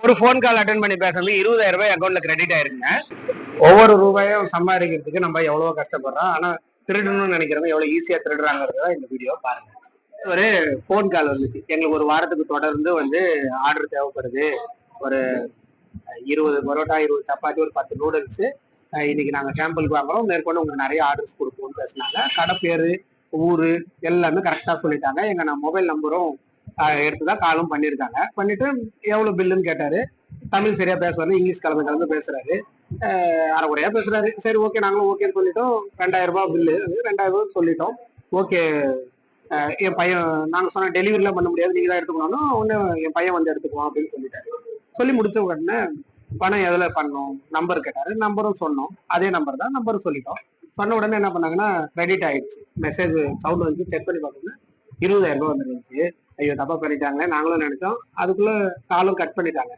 ஒரு phone call attend பண்ணி பேசுறது 20,000 ரூபாய் அக்கௌண்ட்ல கிரெடிட் ஆயிருக்குங்க. ஒவ்வொரு ரூபாயும் சம்பாதிக்கிறதுக்கு நம்ம எவ்வளவு கஷ்டப்படுறோம். ஆனா திருடணும்னு நினைக்கிறவங்க எவ்வளவு ஈஸியா திருடுறாங்கிறத இந்த வீடியோ பாருங்க. ஒரு ஃபோன் கால் வந்துச்சு. எங்களுக்கு ஒரு வாரத்துக்கு தொடர்ந்து ஆர்டர் தேவைப்படுது. ஒரு 20 பரோட்டா, 20 சப்பாத்தி, ஒரு 10 நூடுல்ஸ். இன்னைக்கு நாங்க சாம்பிளுக்கு வாங்குறோம். மேற்கொண்டு உங்களுக்கு நிறைய ஆர்டர்ஸ் கொடுப்போம்னு பேசினாங்க. கடை பேரு, ஊரு எல்லாமே கரெக்டா சொல்லிட்டாங்க. நான் மொபைல் நம்பரும் எடுத்துதான் காலும் பண்ணியிருக்காங்க. பண்ணிட்டு எவ்வளவு பில்லுன்னு கேட்டாரு. தமிழ் சரியா பேசுவாரு, இங்கிலீஷ் கலந்து பேசுறாரு. அரைக்குறையா பேசுறாரு. சரி, ஓகே, நாங்களும் ஓகேன்னு சொல்லிட்டோம். 2000 ரூபாய் பில்லு, 2000 ரூபாய் சொல்லிட்டோம். ஓகே. என் பையன், நாங்க சொன்ன டெலிவரிலாம் பண்ண முடியாது, நீங்க தான் எடுத்துக்கணும். ஒண்ணு என் பையன் வந்து எடுத்துக்குவான் அப்படின்னு சொல்லிட்டாரு. சொல்லி முடிச்ச உடனே பணம் எதுல பண்ணோம், நம்பர் கேட்டாரு. நம்பரும் சொன்னோம். அதே நம்பர் தான், நம்பரும் சொல்லிட்டோம். சொன்ன உடனே என்ன பண்ணாங்கன்னா கிரெடிட் ஆயிடுச்சு. மெசேஜ் சவுண்ட் வந்து செக் பண்ணி பார்த்தோம்னா 20,000 ரூபாய் வந்துருந்துச்சு. ஐயோ, தப்பா பண்ணிட்டாங்க நாங்களும் நினைச்சோம். அதுக்குள்ள காலும் கட் பண்ணிட்டாங்க.